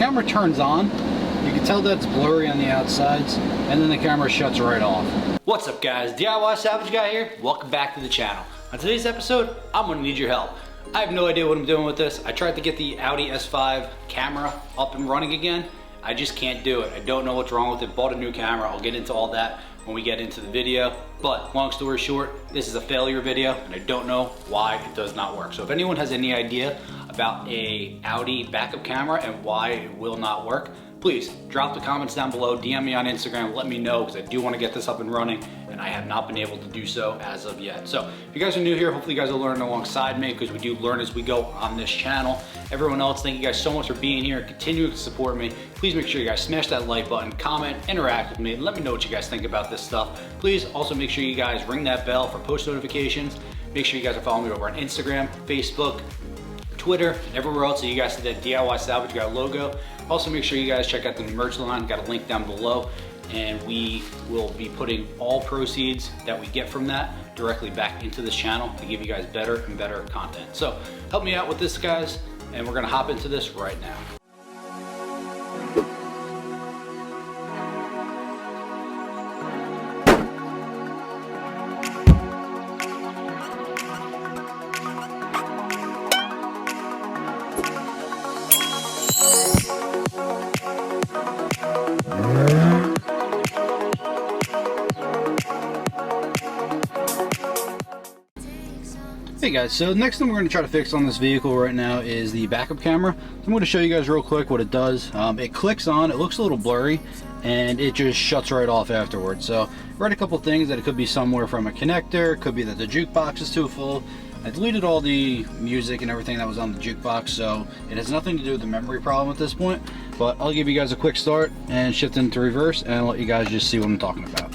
camera turns on, you can tell that it's blurry on the outsides, and then the camera shuts right off. What's up guys, DIY Salvage Guy here. Welcome back to the channel. On today's episode, I'm gonna need your help. I have no idea what I'm doing with this. I tried to get the Audi S5 camera up and running again. I just can't do it. I don't know what's wrong with it. Bought a new camera. I'll get into all that when we get into the video. But long story short, this is a failure video and I don't know why it does not work. So if anyone has any idea about a Audi backup camera and why it will not work, please drop the comments down below, DM me on Instagram, let me know because I do want to get this up and running and I have not been able to do so as of yet. So if you guys are new here, hopefully you guys will learn alongside me because we do learn as we go on this channel. Everyone else, thank you guys so much for being here, continuing to support me. Please make sure you guys smash that like button, comment, interact with me, and let me know what you guys think about this stuff. Please also make sure you guys ring that bell for post notifications. Make sure you guys are following me over on Instagram, Facebook, Twitter, and everywhere else so you guys see that DIY Salvage Guy logo. Also make sure you guys check out the merch line, got a link down below, and we will be putting all proceeds that we get from that directly back into this channel to give you guys better and better content. So help me out with this guys, and we're gonna hop into this right now. Hey guys, so the next thing we're going to try to fix on this vehicle right now is the backup camera. I'm going to show you guys real quick what it does. It clicks on, it looks a little blurry, and it just shuts right off afterwards. So I read a couple things that it could be somewhere from a connector, it could be that the jukebox is too full. I deleted all the music and everything that was on the jukebox, so it has nothing to do with the memory problem at this point. But I'll give you guys a quick start and shift into reverse and let you guys just see what I'm talking about.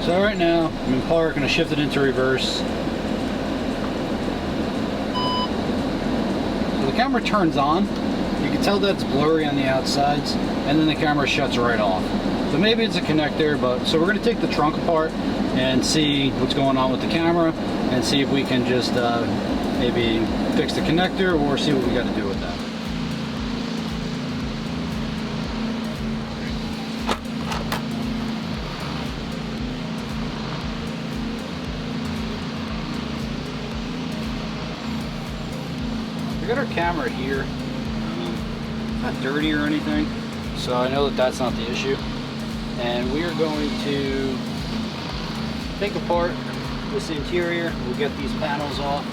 So right now, I'm in park, I'm going to shift it into reverse. So the camera turns on, you can tell that it's blurry on the outsides, and then the camera shuts right off. So maybe it's a connector, but so we're going to take the trunk apart and see what's going on with the camera, and see if we can just maybe fix the connector, or see what we got to do with that. We got our camera here, not dirty or anything, so I know that that's not the issue. And we are going to take apart this interior. We'll get these panels off.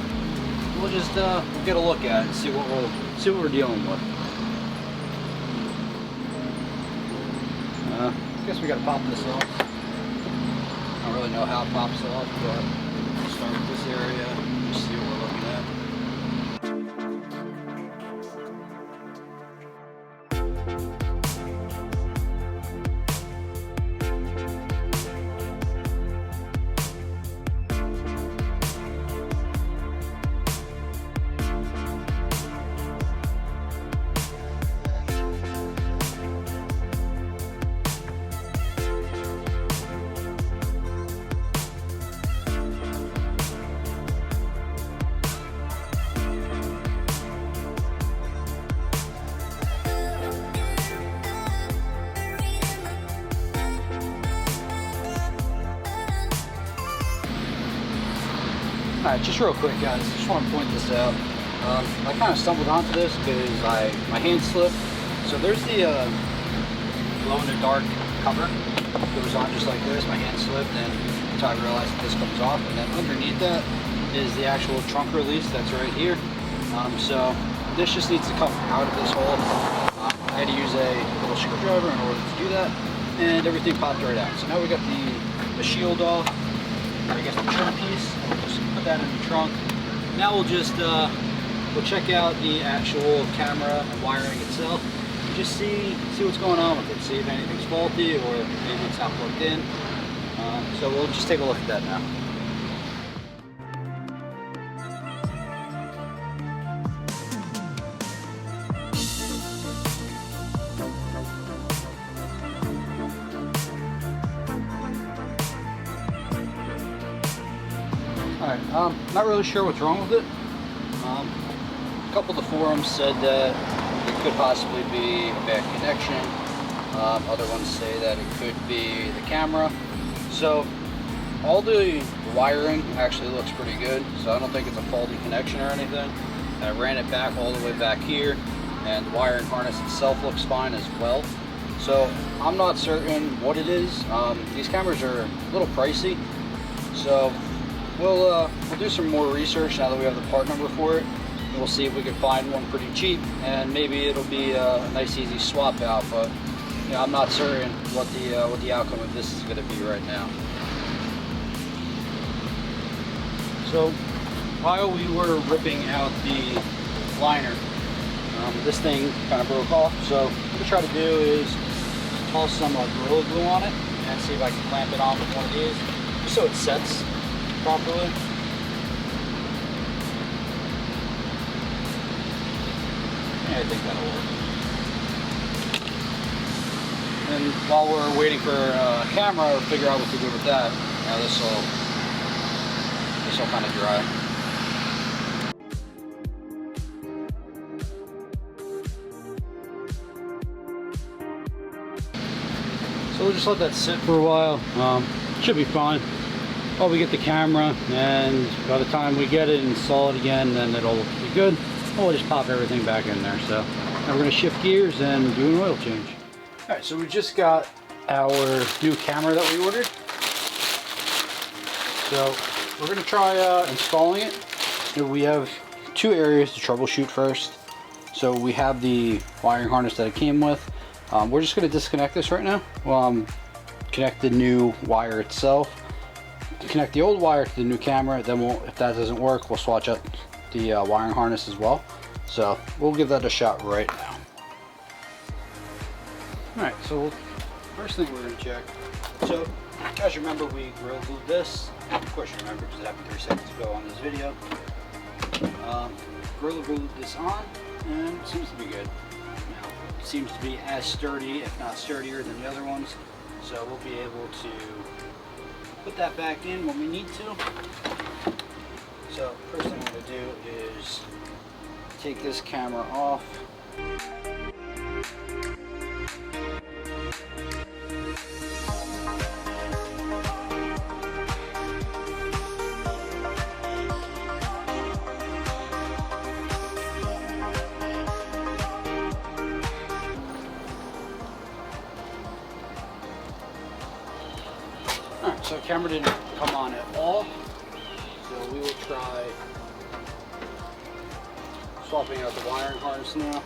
We'll just we'll get a look at it and see what we're dealing with. I guess we got to pop this off. I don't really know how it pops off, but we'll start with this area and just see what we're looking at. Alright, just real quick guys, just want to point this out. I kind of stumbled onto this because my hand slipped. So there's the glow-in-the-dark cover. It goes on just like this, my hand slipped, and until I realized that this comes off. And then underneath that is the actual trunk release that's right here. So this just needs to come out of this hole. I had to use a little screwdriver in order to do that, and everything popped right out. So now we got the shield off, or I guess the trim piece. We'll just put that in the trunk. Now we'll just we'll check out the actual camera and wiring itself. And just see what's going on with it. See if anything's faulty or maybe it's not plugged in. So we'll just take a look at that now. Alright, not really sure what's wrong with it. A couple of the forums said that it could possibly be a bad connection. Other ones say that it could be the camera. So all the wiring actually looks pretty good, so I don't think it's a faulty connection or anything. I ran it back all the way back here, and the wiring harness itself looks fine as well. So I'm not certain what it is. These cameras are a little pricey, so we'll do some more research now that we have the part number for it. And we'll see if we can find one pretty cheap, and maybe it'll be a nice easy swap out. But you know, I'm not certain what the outcome of this is going to be right now. So while we were ripping out the liner, this thing kind of broke off. So what I'm going to try to do is toss some Gorilla Glue on it and see if I can clamp it on with one of these, just so it sets properly. Yeah, I think that'll work. And while we're waiting for a camera to figure out what to do with that, now this will kind of dry. So we'll just let that sit for a while. Should be fine. While we get the camera, and by the time we get it and install it again, then it'll be good. We'll just pop everything back in there. So now we're going to shift gears and do an oil change. All right, so we just got our new camera that we ordered. So we're going to try installing it. We have two areas to troubleshoot first. So we have the wiring harness that it came with. We're just going to disconnect this right now. Connect the new wire itself. Connect the old wire to the new camera. Then if that doesn't work, we'll swatch out the wiring harness as well. So we'll give that a shot right now. All right, so first thing we're going to check. So as you remember, we Gorilla Glued this. Of course you remember because it happened 3 seconds ago on this video. Gorilla Glued this on, and it seems to be good. Now, it seems to be as sturdy, if not sturdier, than the other ones. So we'll be able to put that back in when we need to. So first thing I'm going to do is take this camera off. Alright, so the camera didn't come on at all, so we will try swapping out the wiring harness now.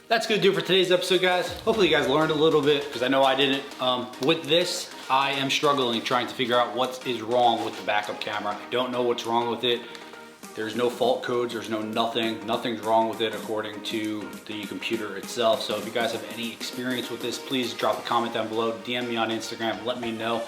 That's gonna do it for today's episode, guys. Hopefully you guys learned a little bit, because I know I didn't. With this, I am struggling trying to figure out what is wrong with the backup camera. I don't know what's wrong with it. There's no fault codes, there's no nothing. Nothing's wrong with it according to the computer itself. So if you guys have any experience with this, please drop a comment down below, DM me on Instagram, let me know.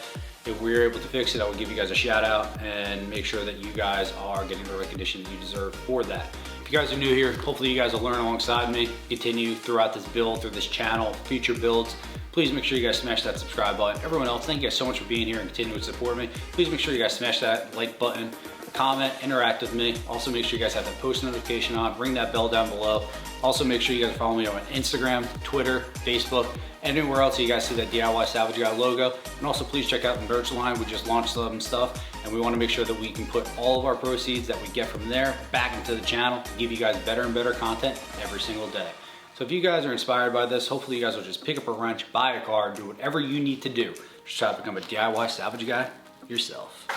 If we're able to fix it, I will give you guys a shout out and make sure that you guys are getting the recognition that you deserve for that. If you guys are new here, hopefully you guys will learn alongside me, continue throughout this build, through this channel, future builds. please make sure you guys smash that subscribe button. Everyone else, thank you guys so much for being here and continuing to support me. Please make sure you guys smash that like button, comment, interact with me. Also make sure you guys have that post notification on, ring that bell down below. Also make sure you guys follow me on Instagram, Twitter, Facebook, anywhere else you guys see that DIY Salvage Guy logo. And also please check out the merch line. We just launched some stuff and we want to make sure that we can put all of our proceeds that we get from there back into the channel to give you guys better and better content every single day. So if you guys are inspired by this, hopefully you guys will just pick up a wrench, buy a car, do whatever you need to do. Just try to become a DIY Salvage Guy yourself.